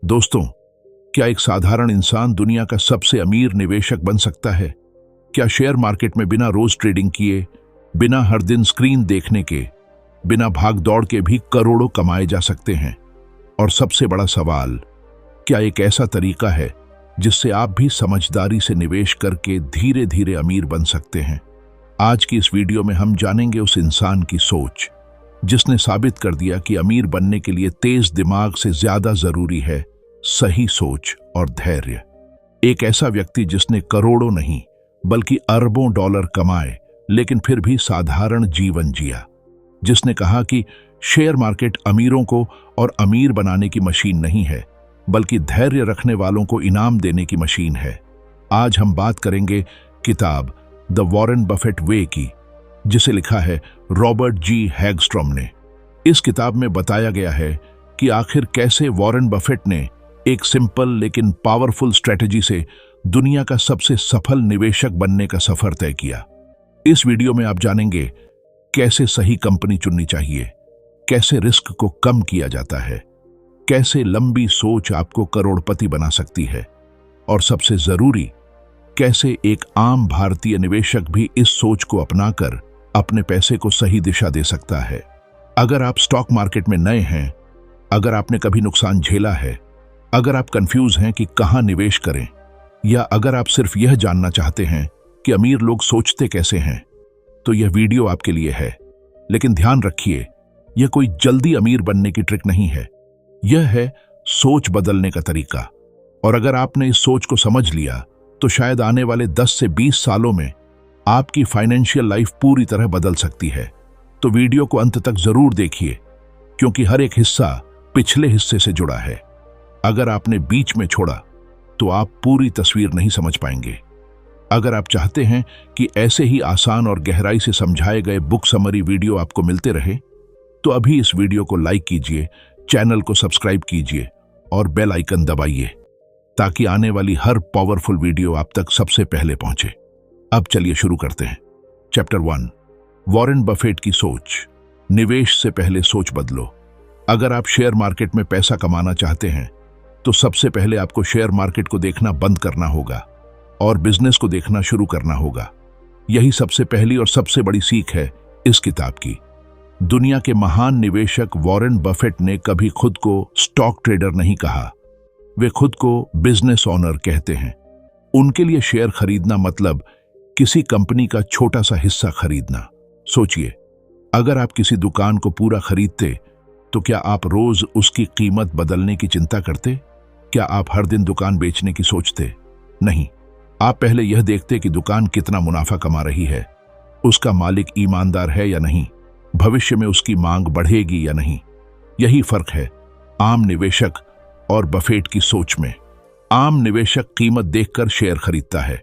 दोस्तों, क्या एक साधारण इंसान दुनिया का सबसे अमीर निवेशक बन सकता है? क्या शेयर मार्केट में बिना रोज ट्रेडिंग किए, बिना हर दिन स्क्रीन देखने के, बिना भाग दौड़ के भी करोड़ों कमाए जा सकते हैं? और सबसे बड़ा सवाल, क्या एक ऐसा तरीका है जिससे आप भी समझदारी से निवेश करके धीरे धीरे अमीर बन सकते हैं? आज की इस वीडियो में हम जानेंगे उस इंसान की सोच जिसने साबित कर दिया कि अमीर बनने के लिए तेज दिमाग से ज्यादा जरूरी है सही सोच और धैर्य। एक ऐसा व्यक्ति जिसने करोड़ों नहीं बल्कि अरबों डॉलर कमाए लेकिन फिर भी साधारण जीवन जिया। जिसने कहा कि शेयर मार्केट अमीरों को और अमीर बनाने की मशीन नहीं है बल्कि धैर्य रखने वालों को इनाम देने की मशीन है। आज हम बात करेंगे किताब द वॉरेन बफेट वे की, जिसे लिखा है रॉबर्ट जी हैगस्ट्रॉम ने। इस किताब में बताया गया है कि आखिर कैसे वॉरेन बफेट ने एक सिंपल लेकिन पावरफुल स्ट्रेटजी से दुनिया का सबसे सफल निवेशक बनने का सफर तय किया। इस वीडियो में आप जानेंगे कैसे सही कंपनी चुननी चाहिए, कैसे रिस्क को कम किया जाता है, कैसे लंबी सोच आपको करोड़पति बना सकती है, और सबसे जरूरी, कैसे एक आम भारतीय निवेशक भी इस सोच को अपनाकर अपने पैसे को सही दिशा दे सकता है। अगर आप स्टॉक मार्केट में नए हैं, अगर आपने कभी नुकसान झेला है, अगर आप कंफ्यूज हैं कि कहां निवेश करें, या अगर आप सिर्फ यह जानना चाहते हैं कि अमीर लोग सोचते कैसे हैं, तो यह वीडियो आपके लिए है। लेकिन ध्यान रखिए, यह कोई जल्दी अमीर बनने की ट्रिक नहीं है, यह है सोच बदलने का तरीका। और अगर आपने इस सोच को समझ लिया तो शायद आने वाले 10 से 20 सालों में आपकी फाइनेंशियल लाइफ पूरी तरह बदल सकती है। तो वीडियो को अंत तक जरूर देखिए, क्योंकि हर एक हिस्सा पिछले हिस्से से जुड़ा है। अगर आपने बीच में छोड़ा तो आप पूरी तस्वीर नहीं समझ पाएंगे। अगर आप चाहते हैं कि ऐसे ही आसान और गहराई से समझाए गए बुक समरी वीडियो आपको मिलते रहे, तो अभी इस वीडियो को लाइक कीजिए, चैनल को सब्सक्राइब कीजिए और बेल आइकन दबाइए, ताकि आने वाली हर पावरफुल वीडियो आप तक सबसे पहले पहुंचे। अब चलिए शुरू करते हैं। चैप्टर 1, वॉरेन बफेट की सोच। निवेश से पहले सोच बदलो। अगर आप शेयर मार्केट में पैसा कमाना चाहते हैं तो सबसे पहले आपको शेयर मार्केट को देखना बंद करना होगा और बिजनेस को देखना शुरू करना होगा। यही सबसे पहली और सबसे बड़ी सीख है इस किताब की। दुनिया के महान निवेशक वॉरेन बफेट ने कभी खुद को स्टॉक ट्रेडर नहीं कहा, वे खुद को बिजनेस ओनर कहते हैं। उनके लिए शेयर खरीदना मतलब किसी कंपनी का छोटा सा हिस्सा खरीदना। सोचिए, अगर आप किसी दुकान को पूरा खरीदते तो क्या आप रोज उसकी कीमत बदलने की चिंता करते? क्या आप हर दिन दुकान बेचने की सोचते? नहीं, आप पहले यह देखते कि दुकान कितना मुनाफा कमा रही है, उसका मालिक ईमानदार है या नहीं, भविष्य में उसकी मांग बढ़ेगी या नहीं। यही फर्क है आम निवेशक और बफेट की सोच में। आम निवेशक कीमत देखकर शेयर खरीदता है,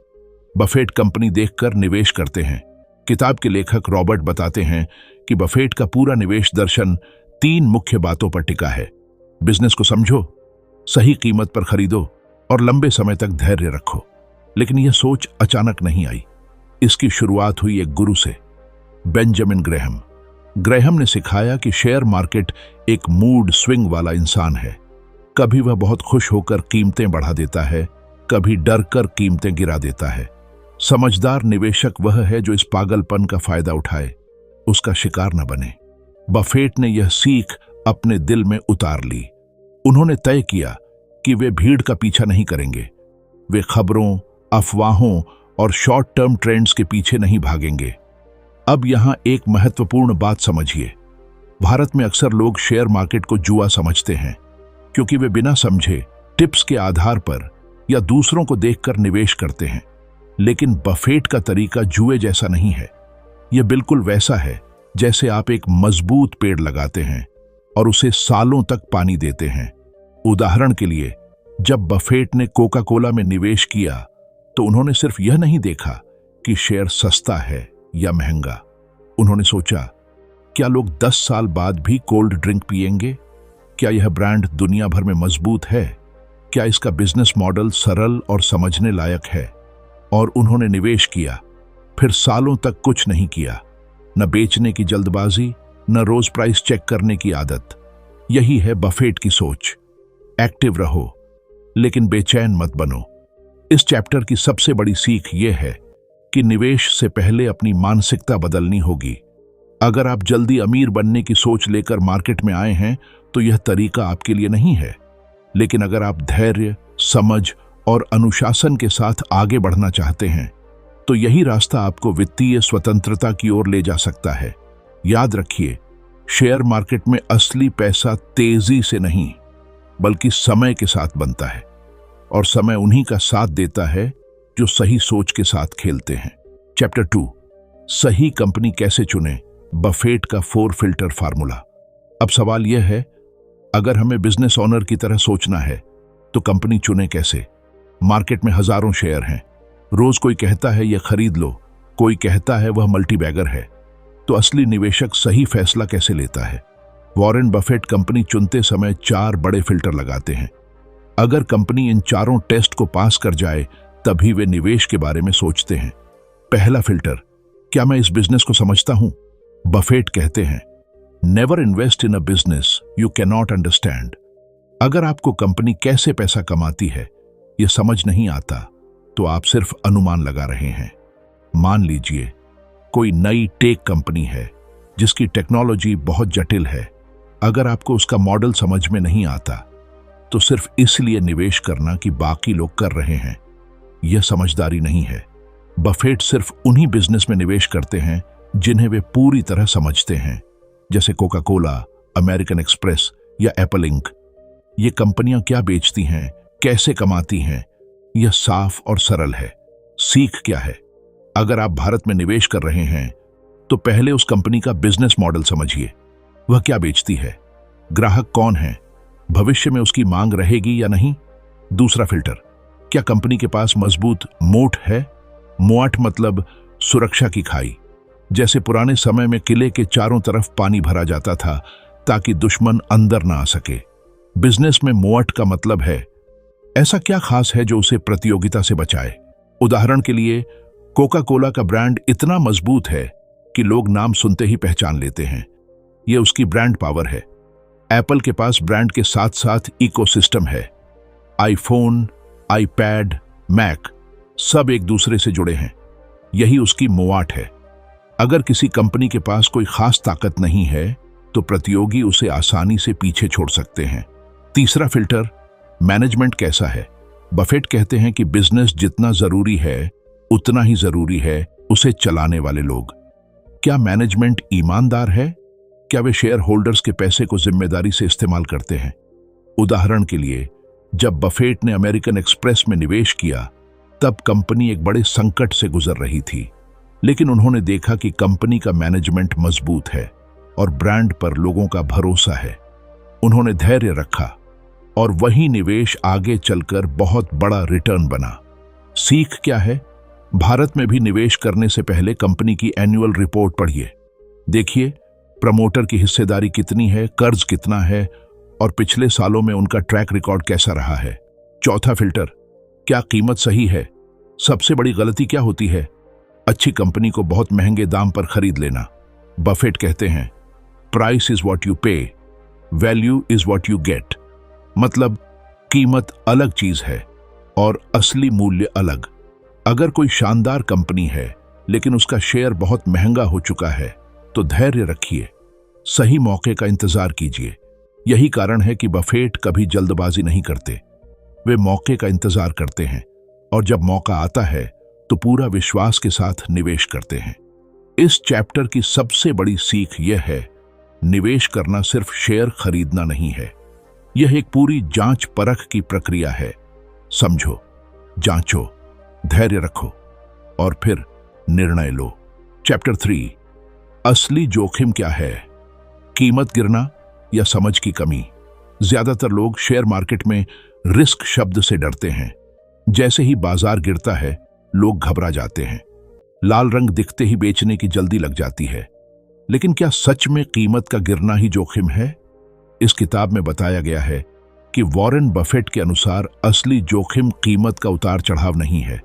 बफेट कंपनी देखकर निवेश करते हैं। किताब के लेखक रॉबर्ट बताते हैं कि बफेट का पूरा निवेश दर्शन 3 मुख्य बातों पर टिका है। बिजनेस को समझो, सही कीमत पर खरीदो और लंबे समय तक धैर्य रखो। लेकिन यह सोच अचानक नहीं आई। इसकी शुरुआत हुई एक गुरु से, बेंजामिन ग्रेहम। ग्रेहम ने सिखाया कि शेयर मार्केट एक मूड स्विंग वाला इंसान है। कभी वह बहुत खुश होकर कीमतें बढ़ा देता है, कभी डर कर कीमतें गिरा देता है। समझदार निवेशक वह है जो इस पागलपन का फायदा उठाए, उसका शिकार न बने। बफेट ने यह सीख अपने दिल में उतार ली। उन्होंने तय किया कि वे भीड़ का पीछा नहीं करेंगे। वे खबरों, अफवाहों और शॉर्ट टर्म ट्रेंड्स के पीछे नहीं भागेंगे। अब यहां एक महत्वपूर्ण बात समझिए। भारत में अक्सर लोग शेयर मार्केट को जुआ समझते हैं, क्योंकि वे बिना समझे टिप्स के आधार पर या दूसरों को देखकर निवेश करते हैं। लेकिन बफेट का तरीका जुए जैसा नहीं है। यह बिल्कुल वैसा है जैसे आप एक मजबूत पेड़ लगाते हैं और उसे सालों तक पानी देते हैं। उदाहरण के लिए, जब बफेट ने कोका कोला में निवेश किया तो उन्होंने सिर्फ यह नहीं देखा कि शेयर सस्ता है या महंगा। उन्होंने सोचा, क्या लोग 10 साल बाद भी कोल्ड ड्रिंक पिएंगे? क्या यह ब्रांड दुनिया भर में मजबूत है? क्या इसका बिजनेस मॉडल सरल और समझने लायक है? और उन्होंने निवेश किया, फिर सालों तक कुछ नहीं किया। न बेचने की जल्दबाजी, न रोज प्राइस चेक करने की आदत। यही है बफेट की सोच। एक्टिव रहो, लेकिन बेचैन मत बनो। इस चैप्टर की सबसे बड़ी सीख यह है कि निवेश से पहले अपनी मानसिकता बदलनी होगी। अगर आप जल्दी अमीर बनने की सोच लेकर मार्केट में आए हैं तो यह तरीका आपके लिए नहीं है। लेकिन अगर आप धैर्य, समझ और अनुशासन के साथ आगे बढ़ना चाहते हैं तो यही रास्ता आपको वित्तीय स्वतंत्रता की ओर ले जा सकता है। याद रखिए, शेयर मार्केट में असली पैसा तेजी से नहीं बल्कि समय के साथ बनता है, और समय उन्हीं का साथ देता है जो सही सोच के साथ खेलते हैं। चैप्टर 2, सही कंपनी कैसे चुनें, बफेट का 4 फिल्टर फार्मूला। अब सवाल यह है, अगर हमें बिजनेस ओनर की तरह सोचना है तो कंपनी चुने कैसे? मार्केट में हजारों शेयर हैं, रोज कोई कहता है यह खरीद लो, कोई कहता है वह मल्टीबैगर है। तो असली निवेशक सही फैसला कैसे लेता है? वॉरेन बफेट कंपनी चुनते समय 4 बड़े फिल्टर लगाते हैं। अगर कंपनी इन चारों टेस्ट को पास कर जाए तभी वे निवेश के बारे में सोचते हैं। पहला फिल्टर, क्या मैं इस बिजनेस को समझता हूं? बफेट कहते हैं, never invest in a business you can not understand. अगर आपको कंपनी कैसे पैसा कमाती है यह समझ नहीं आता तो आप सिर्फ अनुमान लगा रहे हैं। मान लीजिए कोई नई टेक कंपनी है जिसकी टेक्नोलॉजी बहुत जटिल है। अगर आपको उसका मॉडल समझ में नहीं आता तो सिर्फ इसलिए निवेश करना कि बाकी लोग कर रहे हैं, यह समझदारी नहीं है। बफेट सिर्फ उन्हीं बिजनेस में निवेश करते हैं जिन्हें वे पूरी तरह समझते हैं, जैसे कोका कोला, अमेरिकन एक्सप्रेस या एप्पल इंक। ये कंपनियां क्या बेचती हैं, कैसे कमाती हैं, यह साफ और सरल है। सीख क्या है? अगर आप भारत में निवेश कर रहे हैं तो पहले उस कंपनी का बिजनेस मॉडल समझिए। वह क्या बेचती है, ग्राहक कौन है, भविष्य में उसकी मांग रहेगी या नहीं। दूसरा फिल्टर, क्या कंपनी के पास मजबूत मोट है? मोट मतलब सुरक्षा की खाई। जैसे पुराने समय में किले के चारों तरफ पानी भरा जाता था ताकि दुश्मन अंदर ना आ सके। बिजनेस में मोट का मतलब है ऐसा क्या खास है जो उसे प्रतियोगिता से बचाए। उदाहरण के लिए, कोका कोला का ब्रांड इतना मजबूत है कि लोग नाम सुनते ही पहचान लेते हैं। यह उसकी ब्रांड पावर है। एप्पल के पास ब्रांड के साथ साथ इकोसिस्टम है। आईफोन, आईपैड, मैक सब एक दूसरे से जुड़े हैं। यही उसकी मोआट है। अगर किसी कंपनी के पास कोई खास ताकत नहीं है तो प्रतियोगी उसे आसानी से पीछे छोड़ सकते हैं। तीसरा फिल्टर, मैनेजमेंट कैसा है? बफेट कहते हैं कि बिजनेस जितना जरूरी है उतना ही जरूरी है उसे चलाने वाले लोग। क्या मैनेजमेंट ईमानदार है? क्या वे शेयर होल्डर्स के पैसे को जिम्मेदारी से इस्तेमाल करते हैं? उदाहरण के लिए, जब बफेट ने अमेरिकन एक्सप्रेस में निवेश किया तब कंपनी एक बड़े संकट से गुजर रही थी, लेकिन उन्होंने देखा कि कंपनी का मैनेजमेंट मजबूत है और ब्रांड पर लोगों का भरोसा है। उन्होंने धैर्य रखा और वही निवेश आगे चलकर बहुत बड़ा रिटर्न बना। सीख क्या है? भारत में भी निवेश करने से पहले कंपनी की एनुअल रिपोर्ट पढ़िए। देखिए प्रमोटर की हिस्सेदारी कितनी है, कर्ज कितना है और पिछले सालों में उनका ट्रैक रिकॉर्ड कैसा रहा है। चौथा फिल्टर, क्या कीमत सही है? सबसे बड़ी गलती क्या होती है? अच्छी कंपनी को बहुत महंगे दाम पर खरीद लेना। बफेट कहते हैं, प्राइस इज व्हाट यू पे, value is what you get. मतलब कीमत अलग चीज है और असली मूल्य अलग। अगर कोई शानदार कंपनी है लेकिन उसका शेयर बहुत महंगा हो चुका है तो धैर्य रखिए, सही मौके का इंतजार कीजिए। यही कारण है कि बफेट कभी जल्दबाजी नहीं करते। वे मौके का इंतजार करते हैं और जब मौका आता है तो पूरा विश्वास के साथ निवेश करते हैं। इस चैप्टर की सबसे बड़ी सीख यह है, निवेश करना सिर्फ शेयर खरीदना नहीं है, यह एक पूरी जांच परख की प्रक्रिया है। समझो, जांचो, धैर्य रखो और फिर निर्णय लो। चैप्टर 3, असली जोखिम क्या है? कीमत गिरना या समझ की कमी? ज्यादातर लोग शेयर मार्केट में रिस्क शब्द से डरते हैं। जैसे ही बाजार गिरता है लोग घबरा जाते हैं, लाल रंग दिखते ही बेचने की जल्दी लग जाती है। लेकिन क्या सच में कीमत का गिरना ही जोखिम है? इस किताब में बताया गया है कि वॉरेन बफेट के अनुसार असली जोखिम कीमत का उतार चढ़ाव नहीं है।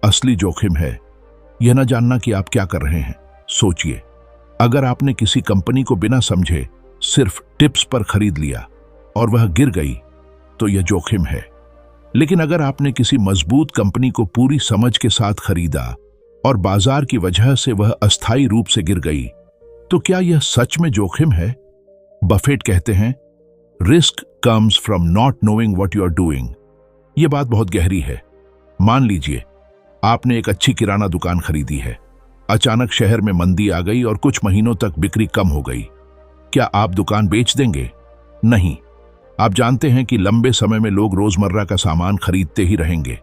असली जोखिम है यह न जानना कि आप क्या कर रहे हैं। सोचिए, अगर आपने किसी कंपनी को बिना समझे सिर्फ टिप्स पर खरीद लिया और वह गिर गई तो यह जोखिम है। लेकिन अगर आपने किसी मजबूत कंपनी को पूरी समझ के साथ खरीदा और बाजार की वजह से वह अस्थायी रूप से गिर गई, तो क्या यह सच में जोखिम है? बफेट कहते हैं, risk comes from not knowing what you are doing. यह बात बहुत गहरी है। मान लीजिए आपने एक अच्छी किराना दुकान खरीदी है। अचानक शहर में मंदी आ गई और कुछ महीनों तक बिक्री कम हो गई। क्या आप दुकान बेच देंगे? नहीं। आप जानते हैं कि लंबे समय में लोग रोजमर्रा का सामान खरीदते ही रहेंगे।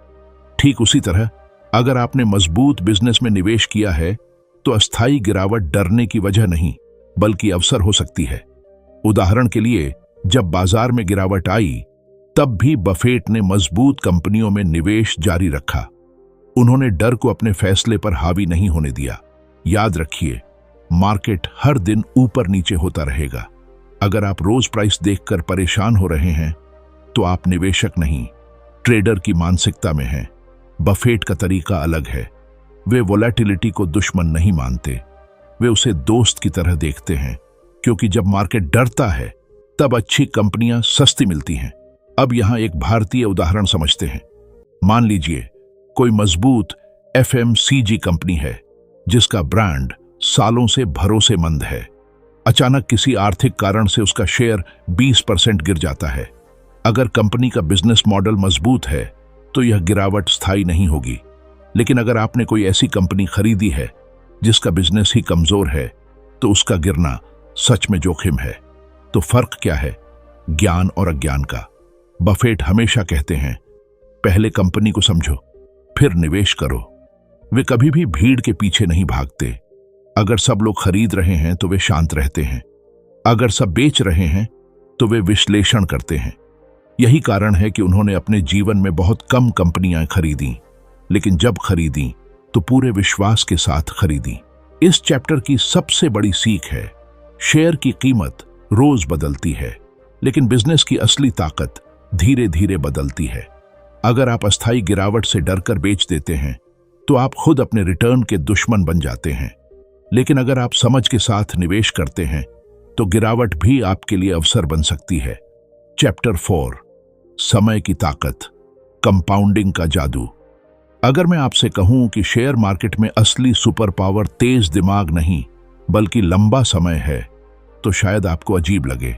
ठीक उसी तरह अगर आपने मजबूत बिजनेस में निवेश किया है तो अस्थायी गिरावट डरने की वजह नहीं बल्कि अवसर हो सकती है। उदाहरण के लिए, जब बाजार में गिरावट आई तब भी बफेट ने मजबूत कंपनियों में निवेश जारी रखा। उन्होंने डर को अपने फैसले पर हावी नहीं होने दिया। याद रखिए, मार्केट हर दिन ऊपर नीचे होता रहेगा। अगर आप रोज प्राइस देखकर परेशान हो रहे हैं तो आप निवेशक नहीं, ट्रेडर की मानसिकता में हैं। बफेट का तरीका अलग है। वे वोलेटिलिटी को दुश्मन नहीं मानते, वे उसे दोस्त की तरह देखते हैं, क्योंकि जब मार्केट डरता है तब अच्छी कंपनियां सस्ती मिलती हैं। अब यहां एक भारतीय उदाहरण समझते हैं। मान लीजिए कोई मजबूत FMCG कंपनी है जिसका ब्रांड सालों से भरोसेमंद है। अचानक किसी आर्थिक कारण से उसका शेयर 20% गिर जाता है। अगर कंपनी का बिजनेस मॉडल मजबूत है तो यह गिरावट स्थायी नहीं होगी। लेकिन अगर आपने कोई ऐसी कंपनी खरीदी है जिसका बिजनेस ही कमजोर है तो उसका गिरना सच में जोखिम है। तो फर्क क्या है? ज्ञान और अज्ञान का। बफेट हमेशा कहते हैं, पहले कंपनी को समझो, फिर निवेश करो। वे कभी भी भीड़ के पीछे नहीं भागते। अगर सब लोग खरीद रहे हैं तो वे शांत रहते हैं। अगर सब बेच रहे हैं तो वे विश्लेषण करते हैं। यही कारण है कि उन्होंने अपने जीवन में बहुत कम कंपनियां खरीदी, लेकिन जब खरीदी तो पूरे विश्वास के साथ खरीदी। इस चैप्टर की सबसे बड़ी सीख है, शेयर की कीमत रोज बदलती है, लेकिन बिजनेस की असली ताकत धीरे धीरे बदलती है। अगर आप अस्थायी गिरावट से डरकर बेच देते हैं तो आप खुद अपने रिटर्न के दुश्मन बन जाते हैं। लेकिन अगर आप समझ के साथ निवेश करते हैं तो गिरावट भी आपके लिए अवसर बन सकती है। चैप्टर 4, समय की ताकत, कंपाउंडिंग का जादू। अगर मैं आपसे कहूं कि शेयर मार्केट में असली सुपर पावर तेज दिमाग नहीं बल्कि लंबा समय है, तो शायद आपको अजीब लगे,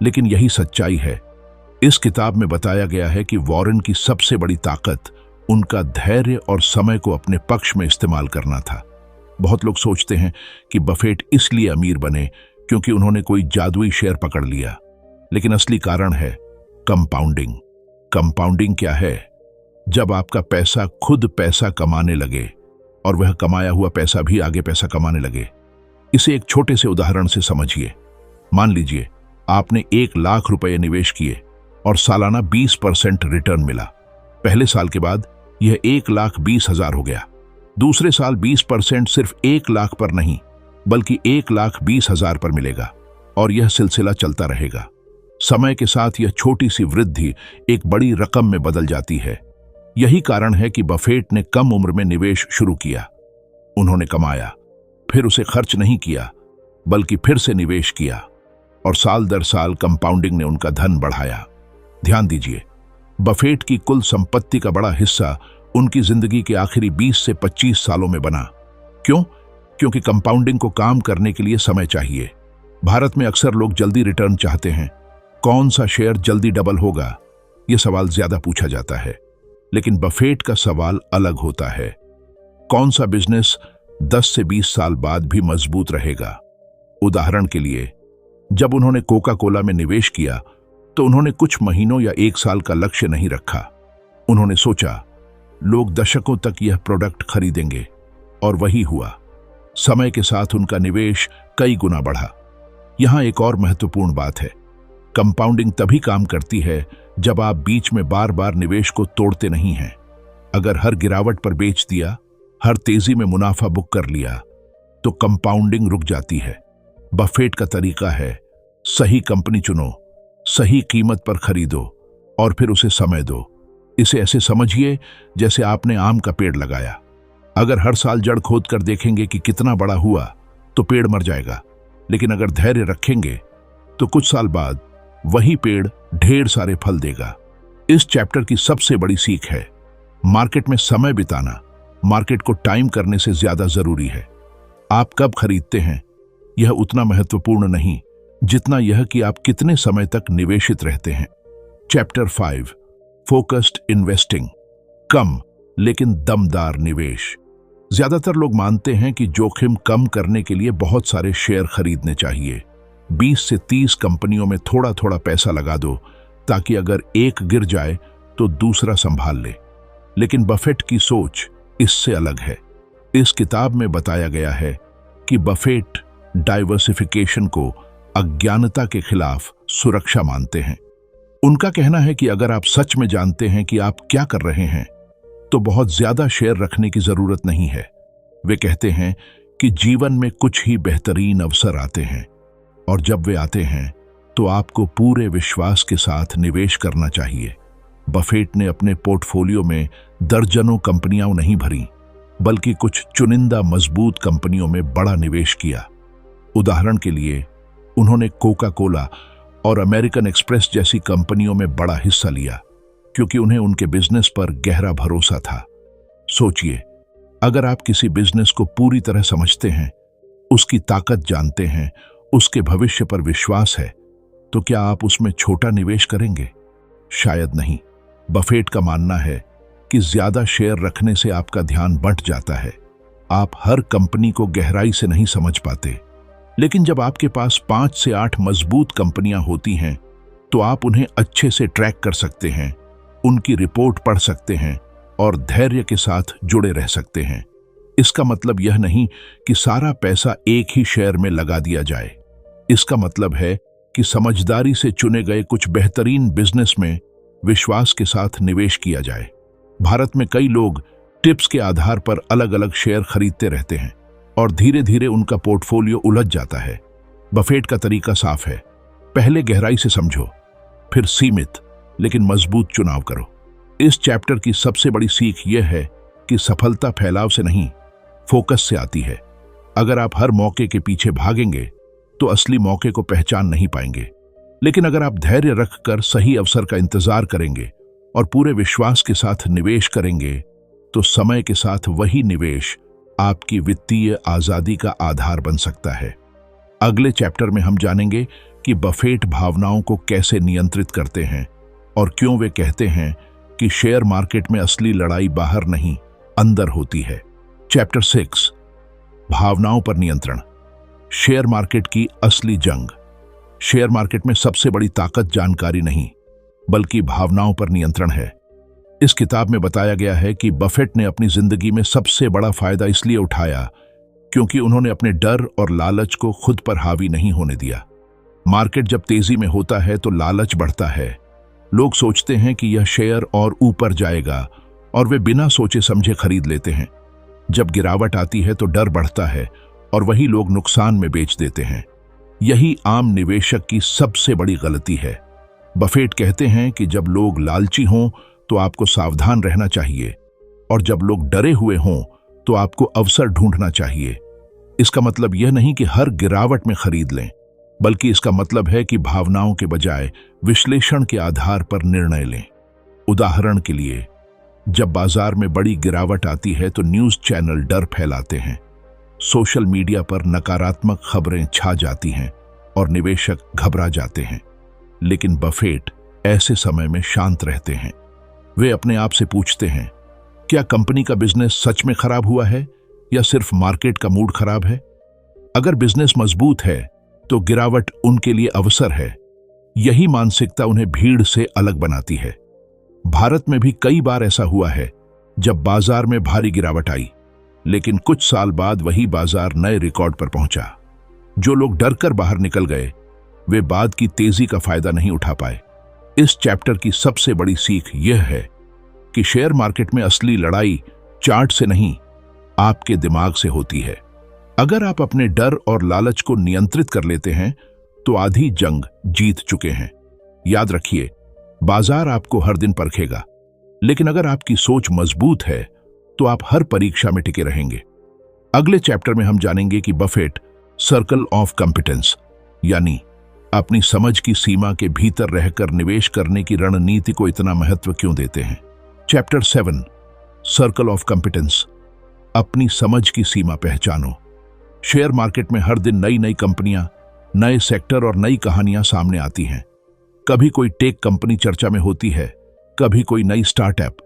लेकिन यही सच्चाई है। इस किताब में बताया गया है कि वॉरेन की सबसे बड़ी ताकत उनका धैर्य और समय को अपने पक्ष में इस्तेमाल करना था। बहुत लोग सोचते हैं कि बफेट इसलिए अमीर बने क्योंकि उन्होंने कोई जादुई शेयर पकड़ लिया, लेकिन असली कारण है कंपाउंडिंग। कंपाउंडिंग क्या है? जब आपका पैसा खुद पैसा कमाने लगे और वह कमाया हुआ पैसा भी आगे पैसा कमाने लगे। इसे एक छोटे से उदाहरण से समझिए। मान लीजिए आपने 1 लाख रुपए निवेश किए और सालाना 20% रिटर्न मिला। पहले साल के बाद यह 1,20,000 हो गया। दूसरे साल 20% सिर्फ 1 लाख पर नहीं बल्कि 1,20,000 पर मिलेगा और यह सिलसिला चलता रहेगा। समय के साथ यह छोटी सी वृद्धि एक बड़ी रकम में बदल जाती है। यही कारण है कि बफेट ने कम उम्र में निवेश शुरू किया। उन्होंने कमाया, फिर उसे खर्च नहीं किया बल्कि फिर से निवेश किया और साल दर साल कंपाउंडिंग ने उनका धन बढ़ाया। ध्यान दीजिए, बफेट की कुल संपत्ति का बड़ा हिस्सा उनकी जिंदगी के आखिरी 20 से 25 सालों में बना। क्यों? क्योंकि कंपाउंडिंग को काम करने के लिए समय चाहिए। भारत में अक्सर लोग जल्दी रिटर्न चाहते हैं। कौन सा शेयर जल्दी डबल होगा, यह सवाल ज्यादा पूछा जाता है, लेकिन बफेट का सवाल अलग होता है। कौन सा बिजनेस 10 से 20 साल बाद भी मजबूत रहेगा? उदाहरण के लिए, जब उन्होंने कोका कोला में निवेश किया तो उन्होंने कुछ महीनों या 1 साल का लक्ष्य नहीं रखा। उन्होंने सोचा लोग दशकों तक यह प्रोडक्ट खरीदेंगे, और वही हुआ। समय के साथ उनका निवेश कई गुना बढ़ा। यहां एक और महत्वपूर्ण बात है, कंपाउंडिंग तभी काम करती है जब आप बीच में बार बार निवेश को तोड़ते नहीं हैं। अगर हर गिरावट पर बेच दिया, हर तेजी में मुनाफा बुक कर लिया, तो कंपाउंडिंग रुक जाती है। बफेट का तरीका है, सही कंपनी चुनो, सही कीमत पर खरीदो और फिर उसे समय दो। इसे ऐसे समझिए जैसे आपने आम का पेड़ लगाया। अगर हर साल जड़ खोद कर देखेंगे कि कितना बड़ा हुआ तो पेड़ मर जाएगा, लेकिन अगर धैर्य रखेंगे तो कुछ साल बाद वही पेड़ ढेर सारे फल देगा। इस चैप्टर की सबसे बड़ी सीख है, मार्केट में समय बिताना मार्केट को टाइम करने से ज्यादा जरूरी है। आप कब खरीदते हैं यह उतना महत्वपूर्ण नहीं जितना यह कि आप कितने समय तक निवेशित रहते हैं। चैप्टर 5, फोकस्ड इन्वेस्टिंग, कम लेकिन दमदार निवेश। ज्यादातर लोग मानते हैं कि जोखिम कम करने के लिए बहुत सारे शेयर खरीदने चाहिए। 20 से 30 कंपनियों में थोड़ा थोड़ा पैसा लगा दो ताकि अगर एक गिर जाए तो दूसरा संभाल ले। लेकिन बफेट की सोच इससे अलग है। इस किताब में बताया गया है कि बफेट डाइवर्सिफिकेशन को अज्ञानता के खिलाफ सुरक्षा मानते हैं। उनका कहना है कि अगर आप सच में जानते हैं कि आप क्या कर रहे हैं तो बहुत ज्यादा शेयर रखने की जरूरत नहीं है। वे कहते हैं कि जीवन में कुछ ही बेहतरीन अवसर आते हैं और जब वे आते हैं तो आपको पूरे विश्वास के साथ निवेश करना चाहिए। बफेट ने अपने पोर्टफोलियो में दर्जनों कंपनियां नहीं भरी, बल्कि कुछ चुनिंदा मजबूत कंपनियों में बड़ा निवेश किया। उदाहरण के लिए उन्होंने कोका कोला और अमेरिकन एक्सप्रेस जैसी कंपनियों में बड़ा हिस्सा लिया क्योंकि उन्हें उनके बिजनेस पर गहरा भरोसा था। सोचिए, अगर आप किसी बिजनेस को पूरी तरह समझते हैं, उसकी ताकत जानते हैं, उसके भविष्य पर विश्वास है, तो क्या आप उसमें छोटा निवेश करेंगे? शायद नहीं। बफेट का मानना है कि ज्यादा शेयर रखने से आपका ध्यान बंट जाता है। आप हर कंपनी को गहराई से नहीं समझ पाते। लेकिन जब आपके पास 5 से 8 मजबूत कंपनियां होती हैं तो आप उन्हें अच्छे से ट्रैक कर सकते हैं, उनकी रिपोर्ट पढ़ सकते हैं और धैर्य के साथ जुड़े रह सकते हैं। इसका मतलब यह नहीं कि सारा पैसा एक ही शेयर में लगा दिया जाए। इसका मतलब है कि समझदारी से चुने गए कुछ बेहतरीन बिजनेस में विश्वास के साथ निवेश किया जाए। भारत में कई लोग टिप्स के आधार पर अलग अलग शेयर खरीदते रहते हैं और धीरे धीरे उनका पोर्टफोलियो उलझ जाता है। बफेट का तरीका साफ है, पहले गहराई से समझो, फिर सीमित लेकिन मजबूत चुनाव करो। इस चैप्टर की सबसे बड़ी सीख यह है कि सफलता फैलाव से नहीं, फोकस से आती है। अगर आप हर मौके के पीछे भागेंगे तो असली मौके को पहचान नहीं पाएंगे। लेकिन अगर आप धैर्य रखकर सही अवसर का इंतजार करेंगे और पूरे विश्वास के साथ निवेश करेंगे तो समय के साथ वही निवेश आपकी वित्तीय आजादी का आधार बन सकता है। अगले चैप्टर में हम जानेंगे कि बफेट भावनाओं को कैसे नियंत्रित करते हैं और क्यों वे कहते हैं कि शेयर मार्केट में असली लड़ाई बाहर नहीं, अंदर होती है। चैप्टर 6, भावनाओं पर नियंत्रण, शेयर मार्केट की असली जंग। शेयर मार्केट में सबसे बड़ी ताकत जानकारी नहीं, बल्कि भावनाओं पर नियंत्रण है। इस किताब में बताया गया है कि बफेट ने अपनी जिंदगी में सबसे बड़ा फायदा इसलिए उठाया क्योंकि उन्होंने अपने डर और लालच को खुद पर हावी नहीं होने दिया। मार्केट जब तेजी में होता है तो लालच बढ़ता है। लोग सोचते हैं कि यह शेयर और ऊपर जाएगा और वे बिना सोचे समझे खरीद लेते हैं। जब गिरावट आती है तो डर बढ़ता है और वही लोग नुकसान में बेच देते हैं। यही आम निवेशक की सबसे बड़ी गलती है। बफेट कहते हैं कि जब लोग लालची हों तो आपको सावधान रहना चाहिए और जब लोग डरे हुए हों तो आपको अवसर ढूंढना चाहिए। इसका मतलब यह नहीं कि हर गिरावट में खरीद लें, बल्कि इसका मतलब है कि भावनाओं के बजाय विश्लेषण के आधार पर निर्णय लें। उदाहरण के लिए, जब बाजार में बड़ी गिरावट आती है तो न्यूज़ चैनल डर फैलाते हैं, सोशल मीडिया पर नकारात्मक खबरें छा जाती हैं और निवेशक घबरा जाते हैं। लेकिन बफेट ऐसे समय में शांत रहते हैं। वे अपने आप से पूछते हैं, क्या कंपनी का बिजनेस सच में खराब हुआ है या सिर्फ मार्केट का मूड खराब है? अगर बिजनेस मजबूत है तो गिरावट उनके लिए अवसर है। यही मानसिकता उन्हें भीड़ से अलग बनाती है। भारत में भी कई बार ऐसा हुआ है जब बाजार में भारी गिरावट आई, लेकिन कुछ साल बाद वही बाजार नए रिकॉर्ड पर पहुंचा। जो लोग डरकर बाहर निकल गए वे बाद की तेजी का फायदा नहीं उठा पाए। इस चैप्टर की सबसे बड़ी सीख यह है कि शेयर मार्केट में असली लड़ाई चार्ट से नहीं, आपके दिमाग से होती है। अगर आप अपने डर और लालच को नियंत्रित कर लेते हैं तो आधी जंग जीत चुके हैं। याद रखिए, बाजार आपको हर दिन परखेगा, लेकिन अगर आपकी सोच मजबूत है तो आप हर परीक्षा में टिके रहेंगे। अगले चैप्टर में हम जानेंगे कि बफेट सर्कल ऑफ कॉम्पिटेंस यानी अपनी समझ की सीमा के भीतर रहकर निवेश करने की रणनीति को इतना महत्व क्यों देते हैं। Chapter 7, circle of competence. अपनी समझ की सीमा पहचानो। शेयर मार्केट में हर दिन नई नई कंपनियां, नए सेक्टर और नई कहानियां सामने आती हैं। कभी कोई टेक कंपनी चर्चा में होती है, कभी कोई नई स्टार्टअप,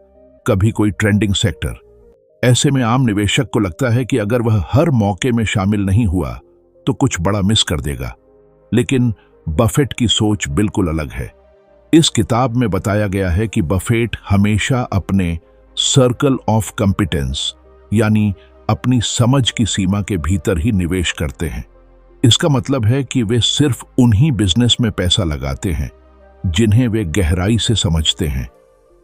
कभी कोई ट्रेंडिंग सेक्टर। ऐसे में आम निवेशक को लगता है कि अगर वह हर मौके में शामिल नहीं हुआ तो कुछ बड़ा मिस कर देगा। लेकिन बफेट की सोच बिल्कुल अलग है। इस किताब में बताया गया है कि बफेट हमेशा अपने सर्कल ऑफ कॉम्पिटेंस यानी अपनी समझ की सीमा के भीतर ही निवेश करते हैं। इसका मतलब है कि वे सिर्फ उन्हीं बिजनेस में पैसा लगाते हैं जिन्हें वे गहराई से समझते हैं।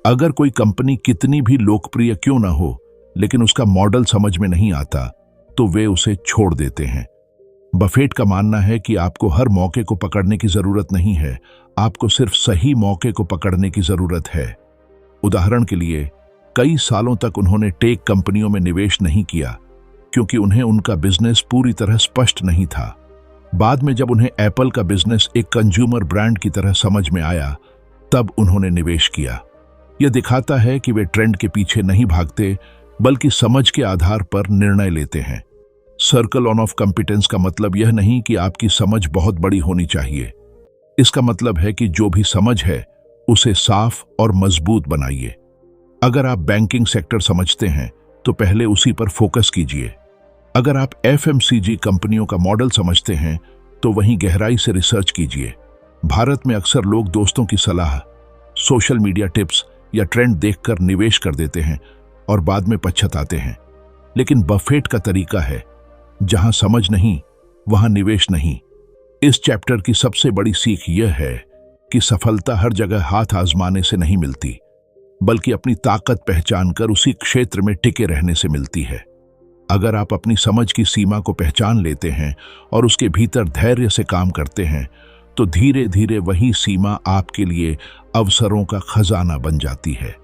अगर कोई कंपनी कितनी भी लोकप्रिय क्यों ना हो, लेकिन उसका मॉडल समझ में नहीं आता तो वे उसे छोड़ देते हैं। बफेट का मानना है कि आपको हर मौके को पकड़ने की जरूरत नहीं है, आपको सिर्फ सही मौके को पकड़ने की जरूरत है। उदाहरण के लिए, कई सालों तक उन्होंने टेक कंपनियों में निवेश नहीं किया क्योंकि उन्हें उनका बिजनेस पूरी तरह स्पष्ट नहीं था। बाद में जब उन्हें एप्पल का बिजनेस एक कंज्यूमर ब्रांड की तरह समझ में आया, तब उन्होंने निवेश किया। यह दिखाता है कि वे ट्रेंड के पीछे नहीं भागते, बल्कि समझ के आधार पर निर्णय लेते हैं। सर्कल ऑफ कॉम्पिटेंस का मतलब यह नहीं कि आपकी समझ बहुत बड़ी होनी चाहिए। इसका मतलब है कि जो भी समझ है उसे साफ और मजबूत बनाइए। अगर आप बैंकिंग सेक्टर समझते हैं तो पहले उसी पर फोकस कीजिए। अगर आप एफएमसीजी कंपनियों का मॉडल समझते हैं तो वहीं गहराई से रिसर्च कीजिए। भारत में अक्सर लोग दोस्तों की सलाह, सोशल मीडिया टिप्स या ट्रेंड देखकर निवेश कर देते हैं और बाद में पछताते हैं। लेकिन बफेट का तरीका है, जहां समझ नहीं वहां निवेश नहीं। इस चैप्टर की सबसे बड़ी सीख यह है कि सफलता हर जगह हाथ आजमाने से नहीं मिलती, बल्कि अपनी ताकत पहचान कर उसी क्षेत्र में टिके रहने से मिलती है। अगर आप अपनी समझ की सीमा को पहचान लेते हैं और उसके भीतर धैर्य से काम करते हैं तो धीरे धीरे वही सीमा आपके लिए अवसरों का खजाना बन जाती है।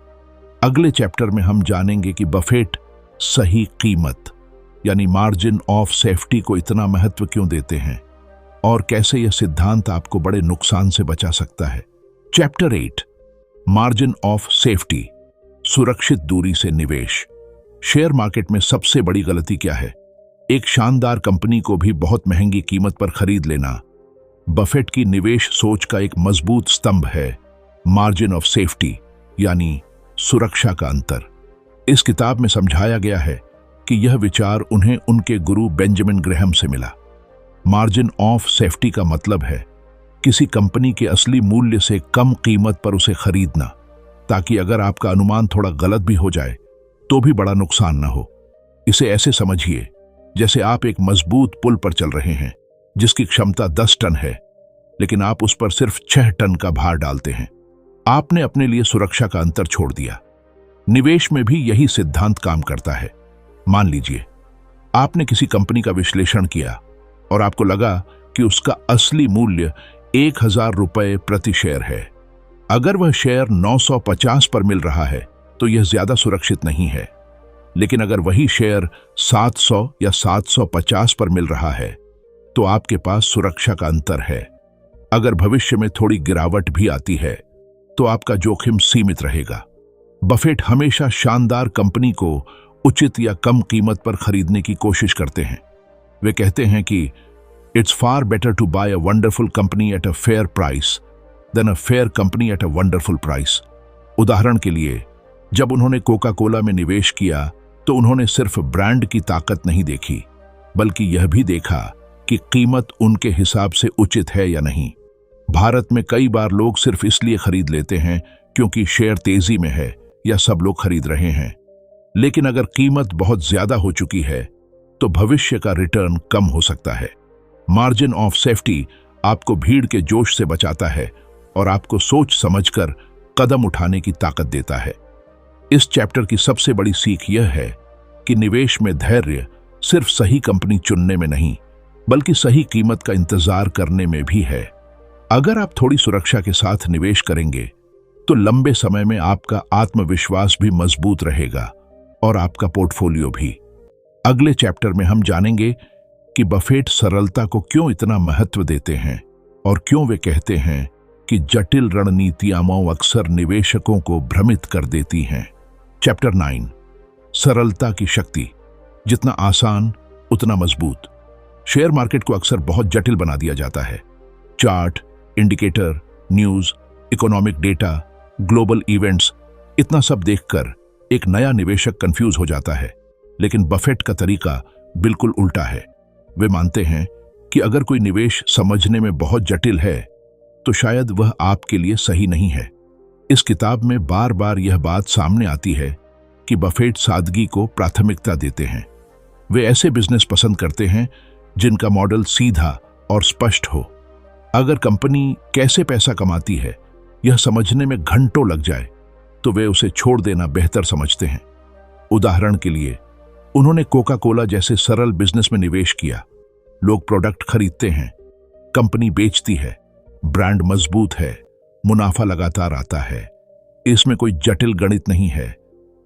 अगले चैप्टर में हम जानेंगे कि बफेट सही कीमत यानी मार्जिन ऑफ सेफ्टी को इतना महत्व क्यों देते हैं और कैसे यह सिद्धांत आपको बड़े नुकसान से बचा सकता है। चैप्टर 8, मार्जिन ऑफ सेफ्टी, सुरक्षित दूरी से निवेश। शेयर मार्केट में सबसे बड़ी गलती क्या है? एक शानदार कंपनी को भी बहुत महंगी कीमत पर खरीद लेना। बफेट की निवेश सोच का एक मजबूत स्तंभ है मार्जिन ऑफ सेफ्टी यानी सुरक्षा का अंतर। इस किताब में समझाया गया है कि यह विचार उन्हें उनके गुरु बेंजामिन ग्रेहम से मिला। मार्जिन ऑफ सेफ्टी का मतलब है किसी कंपनी के असली मूल्य से कम कीमत पर उसे खरीदना, ताकि अगर आपका अनुमान थोड़ा गलत भी हो जाए तो भी बड़ा नुकसान ना हो। इसे ऐसे समझिए जैसे आप एक मजबूत पुल पर चल रहे हैं जिसकी क्षमता 10 टन है, लेकिन आप उस पर सिर्फ 6 टन का भार डालते हैं। आपने अपने लिए सुरक्षा का अंतर छोड़ दिया। निवेश में भी यही सिद्धांत काम करता है। मान लीजिए आपने किसी कंपनी का विश्लेषण किया और आपको लगा कि उसका असली मूल्य 1000 रुपए प्रति शेयर है। अगर वह शेयर 950 पर मिल रहा है तो यह ज्यादा सुरक्षित नहीं है। लेकिन अगर वही शेयर 700 या 750 पर मिल रहा है तो आपके पास सुरक्षा का अंतर है। अगर भविष्य में थोड़ी गिरावट भी आती है तो आपका जोखिम सीमित रहेगा। बफेट हमेशा शानदार कंपनी को उचित या कम कीमत पर खरीदने की कोशिश करते हैं। वे कहते हैं कि it's far better to buy a wonderful company at a fair price than a fair company at a wonderful price. उदाहरण के लिए, जब उन्होंने कोका कोला में निवेश किया तो उन्होंने सिर्फ ब्रांड की ताकत नहीं देखी, बल्कि यह भी देखा कि कीमत उनके हिसाब से उचित है या नहीं। भारत में कई बार लोग सिर्फ इसलिए खरीद लेते हैं क्योंकि शेयर तेजी में है या सब लोग खरीद रहे हैं। लेकिन अगर कीमत बहुत ज्यादा हो चुकी है तो भविष्य का रिटर्न कम हो सकता है। मार्जिन ऑफ सेफ्टी आपको भीड़ के जोश से बचाता है और आपको सोच समझकर कदम उठाने की ताकत देता है। इस चैप्टर की सबसे बड़ी सीख यह है कि निवेश में धैर्य सिर्फ सही कंपनी चुनने में नहीं, बल्कि सही कीमत का इंतजार करने में भी है। अगर आप थोड़ी सुरक्षा के साथ निवेश करेंगे तो लंबे समय में आपका आत्मविश्वास भी मजबूत रहेगा और आपका पोर्टफोलियो भी। अगले चैप्टर में हम जानेंगे कि बफेट सरलता को क्यों इतना महत्व देते हैं और क्यों वे कहते हैं कि जटिल रणनीतियां अक्सर निवेशकों को भ्रमित कर देती हैं। चैप्टर 9, सरलता की शक्ति। जितना आसान उतना मजबूत। शेयर मार्केट को अक्सर बहुत जटिल बना दिया जाता है। Chart, indicator, news, economic data, global events, इतना सब देखकर एक नया निवेशक कंफ्यूज हो जाता है। लेकिन बफेट का तरीका बिल्कुल उल्टा है। वे मानते हैं कि अगर कोई निवेश समझने में बहुत जटिल है तो शायद वह आपके लिए सही नहीं है। इस किताब में बार बार यह बात सामने आती है कि बफेट सादगी को प्राथमिकता देते हैं। वे ऐसे बिजनेस पसंद करते हैं जिनका मॉडल सीधा और स्पष्ट हो। अगर कंपनी कैसे पैसा कमाती है यह समझने में घंटों लग जाए तो वे उसे छोड़ देना बेहतर समझते हैं। उदाहरण के लिए, उन्होंने कोका कोला जैसे सरल बिजनेस में निवेश किया। लोग प्रोडक्ट खरीदते हैं, कंपनी बेचती है, ब्रांड मजबूत है, मुनाफा लगातार आता है। इसमें कोई जटिल गणित नहीं है।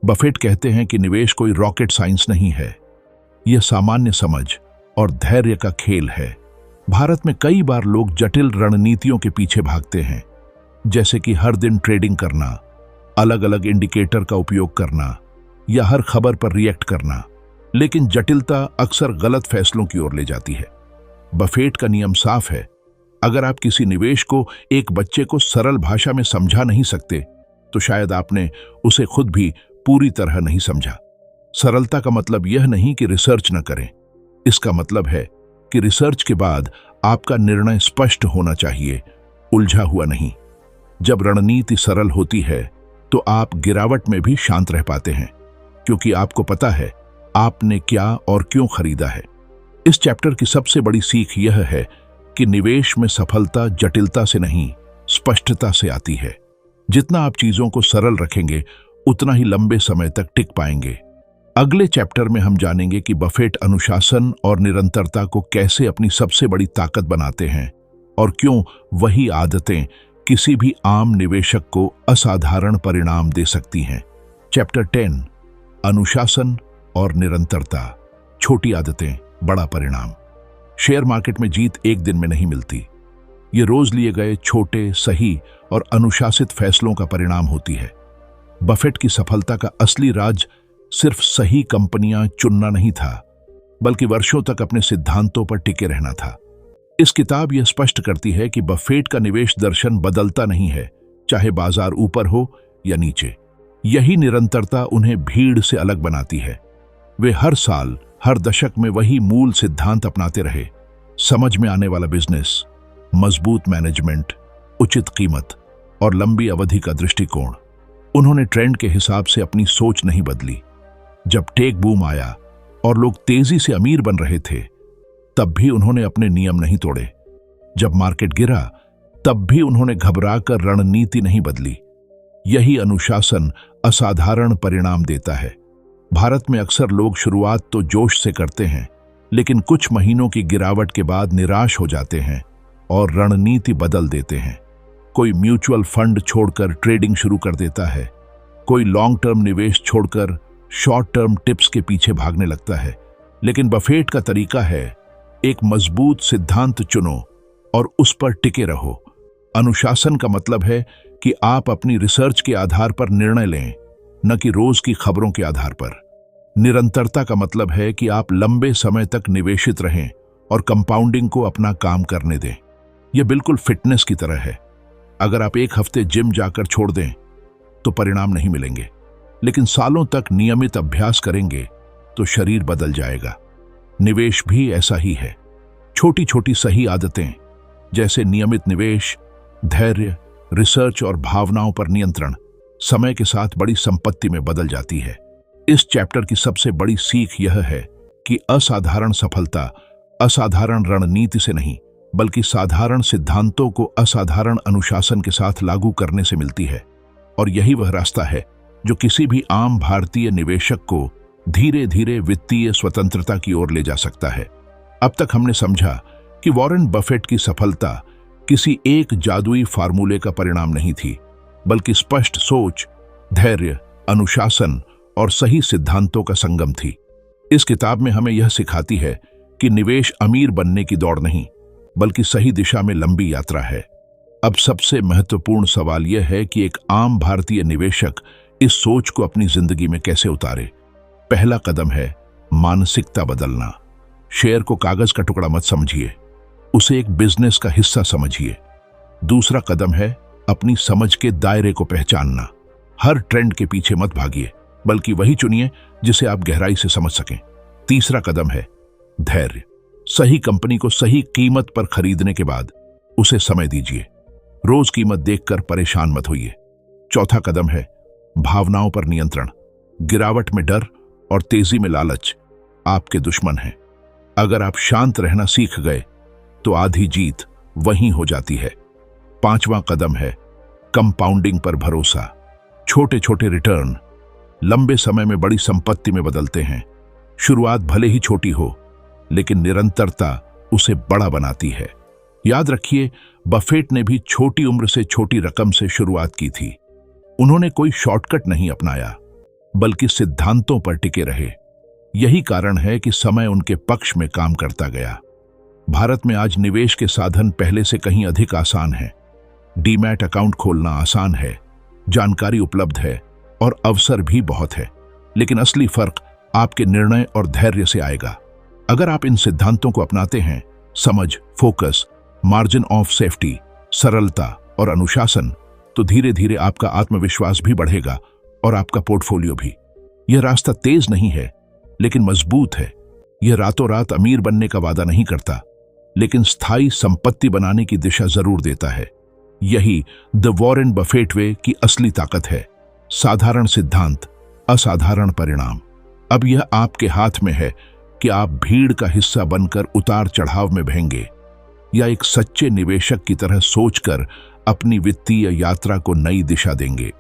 बफेट कहते हैं कि निवेश कोई रॉकेट साइंस नहीं है, यह सामान्य समझ और धैर्य का खेल है। भारत में कई बार लोग जटिल रणनीतियों के पीछे भागते हैं, जैसे कि हर दिन ट्रेडिंग करना, अलग अलग इंडिकेटर का उपयोग करना या हर खबर पर रिएक्ट करना। लेकिन जटिलता अक्सर गलत फैसलों की ओर ले जाती है। बफेट का नियम साफ है, अगर आप किसी निवेश को एक बच्चे को सरल भाषा में समझा नहीं सकते तो शायद आपने उसे खुद भी पूरी तरह नहीं समझा। सरलता का मतलब यह नहीं कि रिसर्च न करें, इसका मतलब है कि रिसर्च के बाद आपका निर्णय स्पष्ट होना चाहिए, उलझा हुआ नहीं। जब रणनीति सरल होती है तो आप गिरावट में भी शांत रह पाते हैं, क्योंकि आपको पता है आपने क्या और क्यों खरीदा है। इस चैप्टर की सबसे बड़ी सीख यह है कि निवेश में सफलता जटिलता से नहीं, स्पष्टता से आती है। जितना आप चीजों को सरल रखेंगे उतना ही लंबे समय तक टिक पाएंगे। अगले चैप्टर में हम जानेंगे कि बफेट अनुशासन और निरंतरता को कैसे अपनी सबसे बड़ी ताकत बनाते हैं और क्यों वही आदतें किसी भी आम निवेशक को असाधारण परिणाम दे सकती हैं। चैप्टर 10, अनुशासन और निरंतरता। छोटी आदतें, बड़ा परिणाम। शेयर मार्केट में जीत एक दिन में नहीं मिलती। ये रोज लिए गए छोटे, सही और अनुशासित फैसलों का परिणाम होती है। बफेट की सफलता का असली राज सिर्फ सही कंपनियां चुनना नहीं था, बल्कि वर्षों तक अपने सिद्धांतों पर टिके रहना था। इस किताब यह स्पष्ट करती है कि बफेट का निवेश दर्शन बदलता नहीं है, चाहे बाजार ऊपर हो या नीचे। यही निरंतरता उन्हें भीड़ से अलग बनाती है। वे हर साल, हर दशक में वही मूल सिद्धांत अपनाते रहे। समझ में आने वाला बिजनेस, मजबूत मैनेजमेंट, उचित कीमत और लंबी अवधि का दृष्टिकोण। उन्होंने ट्रेंड के हिसाब से अपनी सोच नहीं बदली। जब टेक बूम आया और लोग तेजी से अमीर बन रहे थे, तब भी उन्होंने अपने नियम नहीं तोड़े। जब मार्केट गिरा, तब भी उन्होंने घबराकर रणनीति नहीं बदली। यही अनुशासन असाधारण परिणाम देता है। भारत में अक्सर लोग शुरुआत तो जोश से करते हैं, लेकिन कुछ महीनों की गिरावट के बाद निराश हो जाते हैं और रणनीति बदल देते हैं। कोई म्यूचुअल फंड छोड़कर ट्रेडिंग शुरू कर देता है, कोई लॉन्ग टर्म निवेश छोड़कर शॉर्ट टर्म टिप्स के पीछे भागने लगता है। लेकिन बफेट का तरीका है, एक मजबूत सिद्धांत चुनो और उस पर टिके रहो। अनुशासन का मतलब है कि आप अपनी रिसर्च के आधार पर निर्णय लें, न कि रोज की खबरों के आधार पर। निरंतरता का मतलब है कि आप लंबे समय तक निवेशित रहें और कंपाउंडिंग को अपना काम करने दें। यह बिल्कुल फिटनेस की तरह है। अगर आप एक हफ्ते जिम जाकर छोड़ दें तो परिणाम नहीं मिलेंगे, लेकिन सालों तक नियमित अभ्यास करेंगे तो शरीर बदल जाएगा। निवेश भी ऐसा ही है। छोटी छोटी सही आदतें जैसे नियमित निवेश, धैर्य, रिसर्च और भावनाओं पर नियंत्रण समय के साथ बड़ी संपत्ति में बदल जाती है। इस चैप्टर की सबसे बड़ी सीख यह है कि असाधारण सफलता असाधारण रणनीति से नहीं, बल्कि साधारण सिद्धांतों को असाधारण अनुशासन के साथ लागू करने से मिलती है। और यही वह रास्ता है जो किसी भी आम भारतीय निवेशक को धीरे धीरे वित्तीय स्वतंत्रता की ओर ले जा सकता है। अब तक हमने समझा कि वॉरेन बफेट की सफलता किसी एक जादुई फार्मूले का परिणाम नहीं थी, बल्कि स्पष्ट सोच, धैर्य, अनुशासन और सही सिद्धांतों का संगम थी। इस किताब में हमें यह सिखाती है कि निवेश अमीर बनने की दौड़ नहीं, बल्कि सही दिशा में लंबी यात्रा है। अब सबसे महत्वपूर्ण सवाल यह है कि एक आम भारतीय निवेशक इस सोच को अपनी जिंदगी में कैसे उतारे। पहला कदम है मानसिकता बदलना। शेयर को कागज का टुकड़ा मत समझिए, उसे एक बिजनेस का हिस्सा समझिए। दूसरा कदम है अपनी समझ के दायरे को पहचानना। हर ट्रेंड के पीछे मत भागिए, बल्कि वही चुनिए जिसे आप गहराई से समझ सकें। तीसरा कदम है धैर्य। सही कंपनी को सही कीमत पर खरीदने के बाद उसे समय दीजिए। रोज कीमत देखकर परेशान मत होइए। चौथा कदम है भावनाओं पर नियंत्रण। गिरावट में डर और तेजी में लालच आपके दुश्मन हैं। अगर आप शांत रहना सीख गए तो आधी जीत वहीं हो जाती है। पांचवां कदम है कंपाउंडिंग पर भरोसा। छोटे छोटे रिटर्न लंबे समय में बड़ी संपत्ति में बदलते हैं। शुरुआत भले ही छोटी हो, लेकिन निरंतरता उसे बड़ा बनाती है। याद रखिए, बफेट ने भी छोटी उम्र से छोटी रकम से शुरुआत की थी। उन्होंने कोई शॉर्टकट नहीं अपनाया, बल्कि सिद्धांतों पर टिके रहे। यही कारण है कि समय उनके पक्ष में काम करता गया। भारत में आज निवेश के साधन पहले से कहीं अधिक आसान हैं। डीमैट अकाउंट खोलना आसान है, जानकारी उपलब्ध है और अवसर भी बहुत है। लेकिन असली फर्क आपके निर्णय और धैर्य से आएगा। अगर आप इन सिद्धांतों को अपनाते हैं, समझ, फोकस, मार्जिन ऑफ सेफ्टी, सरलता और अनुशासन, तो धीरे धीरे आपका आत्मविश्वास भी बढ़ेगा और आपका पोर्टफोलियो भी। यह रास्ता तेज नहीं है, लेकिन मजबूत है। यह रातों रात अमीर बनने का वादा नहीं करता, लेकिन स्थायी संपत्ति बनाने की दिशा जरूर देता है। यही द वॉरेन बफेट वे की असली ताकत है। साधारण सिद्धांत, असाधारण परिणाम। अब यह आपके हाथ में है कि आप भीड़ का हिस्सा बनकर उतार चढ़ाव में बहेंगे, या एक सच्चे निवेशक की तरह सोचकर अपनी वित्तीय यात्रा को नई दिशा देंगे।